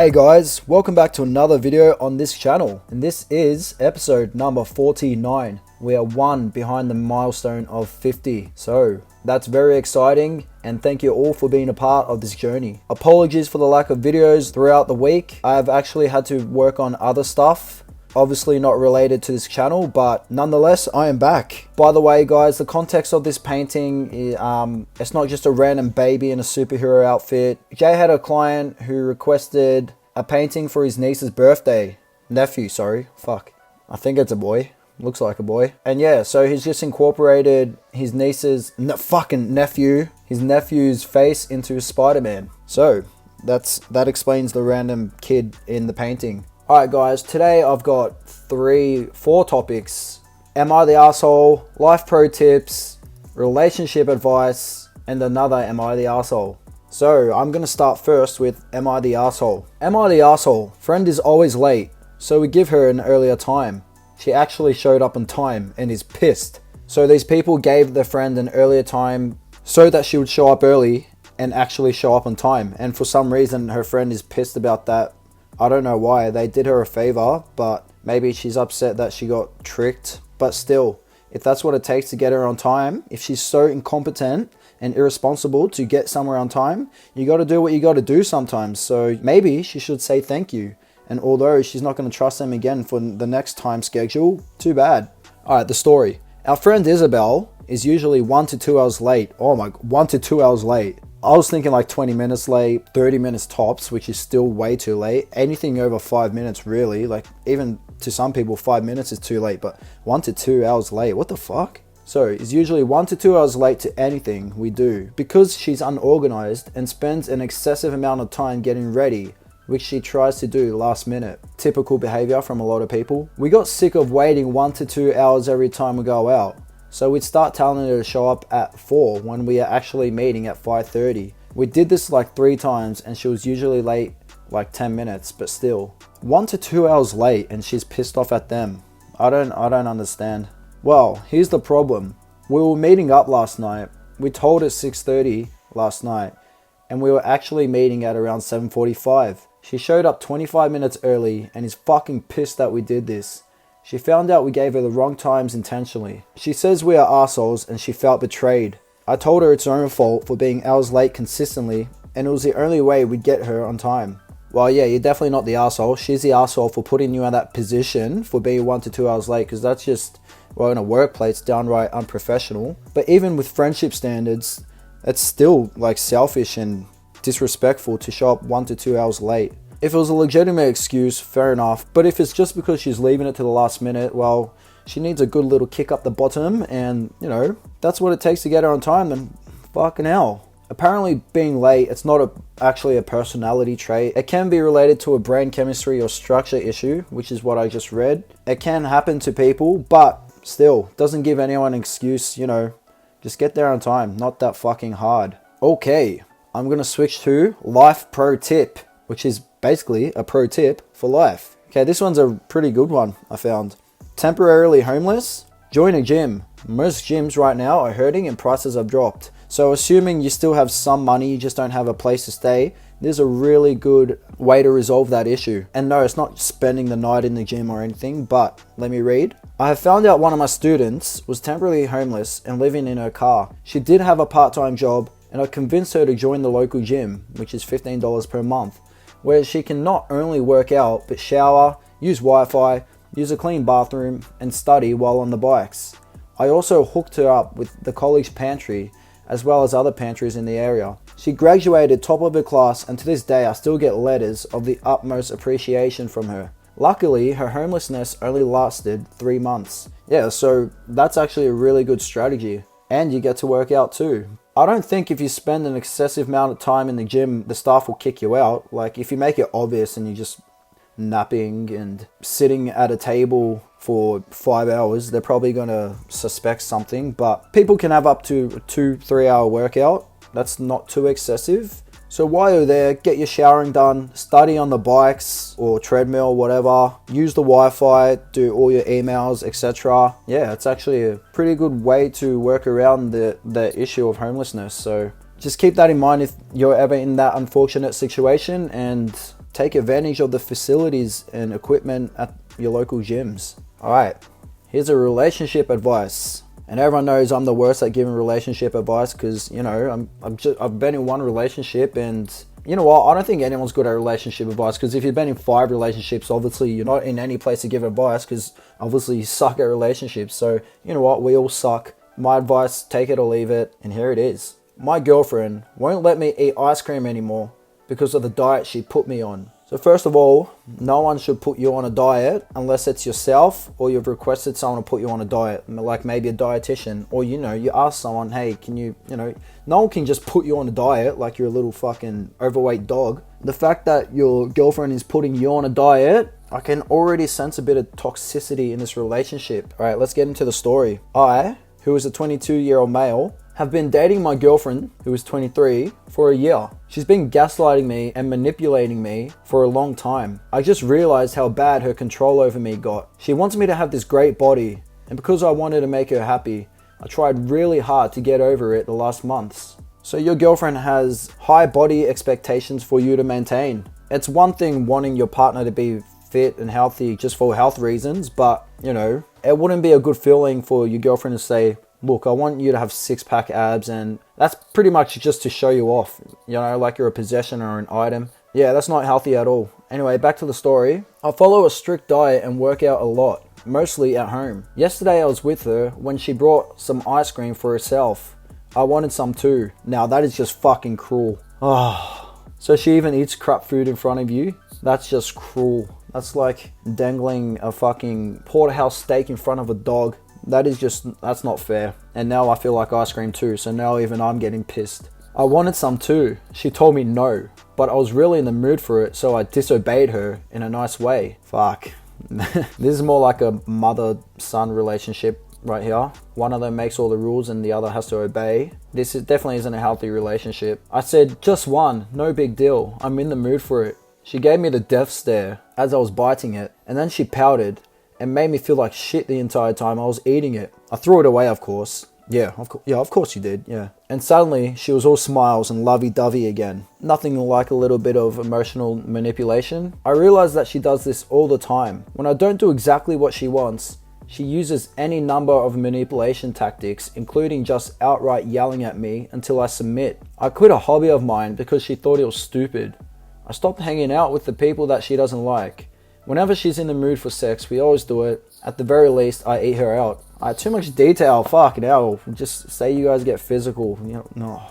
Hey guys, welcome back to another video on this channel, and this is episode number 49. We are one behind the milestone of 50, so that's very exciting, and thank you all for being a part of this journey. Apologies for the lack of videos throughout the week. I've actually had to work on other stuff, obviously not related to this channel, but nonetheless I am back. By the way guys, the context of this painting, it's not just a random baby in a superhero outfit. Jay had a client who requested a painting for his niece's nephew, I think it's a boy, looks like a boy. And yeah, so he's just incorporated his niece's nephew's face into Spider-Man. So that explains the random kid in the painting. Alright guys, today I've got 4 topics. Am I the asshole? Life pro tips, relationship advice, and another am I the asshole? So I'm going to start first with am I the asshole? Am I the asshole? Friend is always late, so we give her an earlier time. She actually showed up on time and is pissed. So these people gave their friend an earlier time so that she would show up early and actually show up on time. And for some reason her friend is pissed about that. I don't know why. They did her a favor, but maybe she's upset that she got tricked. But still, if that's what it takes to get her on time, if she's so incompetent and irresponsible to get somewhere on time, you got to do what you got to do sometimes. So maybe she should say thank you. And although she's not going to trust them again for the next time schedule, too bad. Alright, the story. Our friend Isabel is usually 1 to 2 hours late. 1 to 2 hours late. I was thinking like 20 minutes late, 30 minutes tops, which is still way too late. Anything over 5 minutes really, like even to some people 5 minutes is too late, but 1 to 2 hours late, what the fuck? So it's usually 1 to 2 hours late to anything we do because she's unorganized and spends an excessive amount of time getting ready, which she tries to do last minute. Typical behavior from a lot of people. We got sick of waiting 1 to 2 hours every time we go out. So we'd start telling her to show up at 4 when we are actually meeting at 5:30. We did this like 3 times and she was usually late like 10 minutes, but still. 1 to 2 hours late and she's pissed off at them. I don't understand. Well, here's the problem. We were meeting up last night. We told her 6:30 last night and we were actually meeting at around 7:45. She showed up 25 minutes early and is fucking pissed that we did this. She found out we gave her the wrong times intentionally. She says we are assholes and she felt betrayed. I told her it's her own fault for being hours late consistently and it was the only way we'd get her on time. Well yeah, you're definitely not the asshole. She's the asshole for putting you in that position for being 1 to 2 hours late, because that's just, well, in a workplace, downright unprofessional. But even with friendship standards, it's still like selfish and disrespectful to show up 1 to 2 hours late. If it was a legitimate excuse, fair enough. But if it's just because she's leaving it to the last minute, well, she needs a good little kick up the bottom, and, you know, that's what it takes to get her on time, then fucking hell. Apparently being late, it's not actually a personality trait. It can be related to a brain chemistry or structure issue, which is what I just read. It can happen to people, but still, doesn't give anyone an excuse, you know. Just get there on time, not that fucking hard. Okay, I'm gonna switch to life pro tip, which is basically a pro tip for life. Okay, this one's a pretty good one, I found. Temporarily homeless? Join a gym. Most gyms right now are hurting and prices have dropped. So assuming you still have some money, you just don't have a place to stay, there's a really good way to resolve that issue. And no, it's not spending the night in the gym or anything, but let me read. I have found out one of my students was temporarily homeless and living in her car. She did have a part-time job and I convinced her to join the local gym, which is $15 per month, where she can not only work out, but shower, use Wi-Fi, use a clean bathroom, and study while on the bikes. I also hooked her up with the college pantry, as well as other pantries in the area. She graduated top of her class, and to this day I still get letters of the utmost appreciation from her. Luckily, her homelessness only lasted 3 months. Yeah, so that's actually a really good strategy. And you get to work out too. I don't think if you spend an excessive amount of time in the gym, the staff will kick you out. Like if you make it obvious and you're just napping and sitting at a table for 5 hours, they're probably gonna suspect something. But people can have up to a 2-3 hour workout. That's not too excessive. So while you're there, get your showering done, study on the bikes or treadmill, whatever. Use the Wi-Fi, do all your emails, etc. Yeah, it's actually a pretty good way to work around the issue of homelessness. So just keep that in mind if you're ever in that unfortunate situation, and take advantage of the facilities and equipment at your local gyms. All right, here's a relationship advice. And everyone knows I'm the worst at giving relationship advice because, you know, I've been in one relationship, and you know what? I don't think anyone's good at relationship advice, because if you've been in 5 relationships, obviously you're not in any place to give advice, because obviously you suck at relationships. So, you know what? We all suck. My advice, take it or leave it. And here it is. My girlfriend won't let me eat ice cream anymore because of the diet she put me on. So first of all, no one should put you on a diet unless it's yourself or you've requested someone to put you on a diet, like maybe a dietitian, or, you know, you ask someone, hey, can you know, no one can just put you on a diet like you're a little fucking overweight dog. The fact that your girlfriend is putting you on a diet, I can already sense a bit of toxicity in this relationship. All right, let's get into the story. I, who is a 22-year-old male, have been dating my girlfriend, who is 23, for a year. She's been gaslighting me and manipulating me for a long time. I just realized how bad her control over me got. She wants me to have this great body, and because I wanted to make her happy, I tried really hard to get over it the last months. So your girlfriend has high body expectations for you to maintain. It's one thing wanting your partner to be fit and healthy just for health reasons, but, you know, it wouldn't be a good feeling for your girlfriend to say, look, I want you to have 6-pack abs, and that's pretty much just to show you off, you know, like you're a possession or an item. Yeah, that's not healthy at all. Anyway, back to the story. I follow a strict diet and work out a lot, mostly at home. Yesterday I was with her when she brought some ice cream for herself. I wanted some too. Now that is just fucking cruel. So she even eats crap food in front of you? That's just cruel. That's like dangling a fucking porterhouse steak in front of a dog. That's not fair. And now I feel like ice cream too, so now even I'm getting pissed. I wanted some too. She told me no, but I was really in the mood for it, so I disobeyed her in a nice way. Fuck. This is more like a mother-son relationship right here. One of them makes all the rules and the other has to obey. Definitely isn't a healthy relationship. I said, just one, no big deal. I'm in the mood for it. She gave me the death stare as I was biting it, and then she pouted and made me feel like shit the entire time I was eating it. I threw it away, of course. Yeah, of course you did, yeah. And suddenly, she was all smiles and lovey-dovey again. Nothing like a little bit of emotional manipulation. I realized that she does this all the time. When I don't do exactly what she wants, she uses any number of manipulation tactics, including just outright yelling at me until I submit. I quit a hobby of mine because she thought it was stupid. I stopped hanging out with the people that she doesn't like. Whenever she's in the mood for sex, we always do it. At the very least, I eat her out. Too much detail, fucking hell. Just say you guys get physical. You know, no.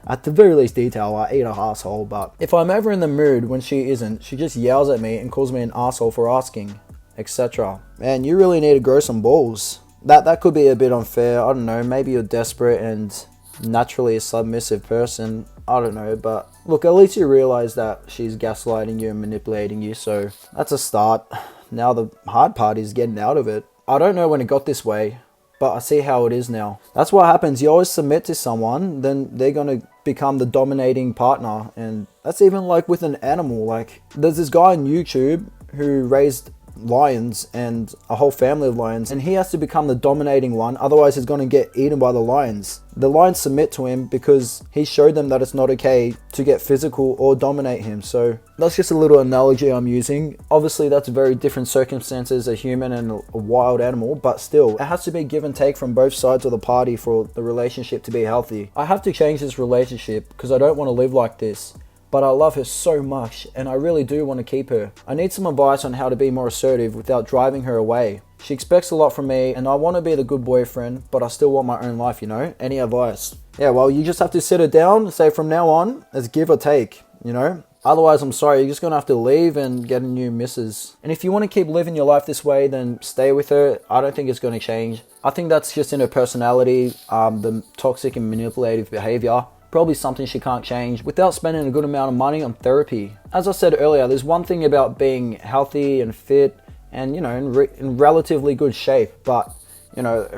At the very least detail, I eat her asshole. But if I'm ever in the mood when she isn't, she just yells at me and calls me an asshole for asking, etc. Man, you really need to grow some balls. That could be a bit unfair. I don't know. Maybe you're desperate and naturally a submissive person. I don't know, but look, at least you realize that she's gaslighting you and manipulating you, so that's a start. Now the hard part is getting out of it. I don't know when it got this way, but I see how it is now. That's what happens. You always submit to someone, then they're gonna become the dominating partner, and that's even like with an animal. Like, there's this guy on YouTube who raised lions and a whole family of lions, and he has to become the dominating one, otherwise he's going to get eaten by the lions. The lions submit to him because he showed them that it's not okay to get physical or dominate him. So that's just a little analogy I'm using. Obviously that's very different circumstances, a human and a wild animal, but still it has to be give and take from both sides of the party for the relationship to be healthy. I have to change this relationship because I don't want to live like this. But I love her so much, and I really do want to keep her. I need some advice on how to be more assertive without driving her away. She expects a lot from me, and I want to be the good boyfriend, but I still want my own life, you know? Any advice? Yeah, well, you just have to sit her down, say from now on, it's give or take, you know? Otherwise, I'm sorry, you're just going to have to leave and get a new missus. And if you want to keep living your life this way, then stay with her. I don't think it's going to change. I think that's just in her personality, the toxic and manipulative behavior. Probably something she can't change without spending a good amount of money on therapy. As I said earlier, there's one thing about being healthy and fit and, you know, in relatively good shape, but, you know,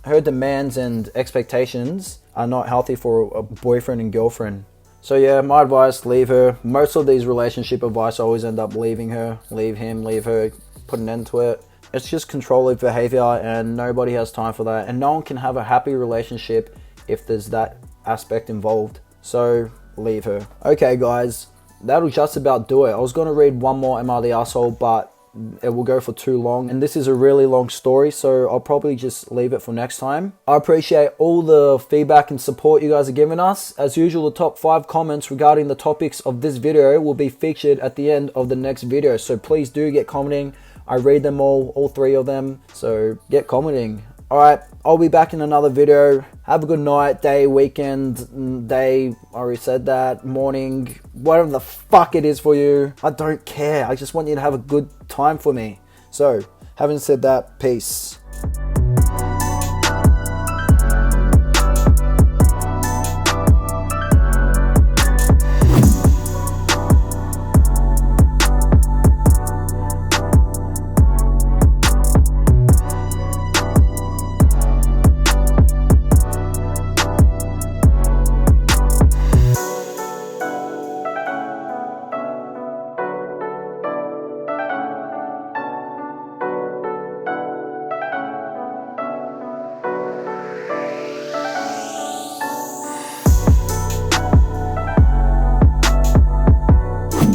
her demands and expectations are not healthy for a boyfriend and girlfriend. So yeah, my advice, leave her. Most of these relationship advice, I always end up leaving her, leave him, leave her, put an end to it. It's just controlling behavior, and nobody has time for that, and no one can have a happy relationship if there's that aspect involved. So leave her. Okay guys, that'll just about do it. I was going to read one more Am I the Asshole, but it will go for too long, and this is a really long story, so I'll probably just leave it for next time. I appreciate all the feedback and support you guys are giving us. As usual, the top 5 comments regarding the topics of this video will be featured at the end of the next video, so please do get commenting. I read them all 3 of them, so get commenting. Alright, I'll be back in another video. Have a good night, day, weekend, day, I already said that, morning, whatever the fuck it is for you. I don't care. I just want you to have a good time for me. So, having said that, peace.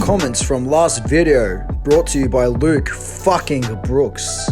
Comments from last video brought to you by Luke fucking Brooks.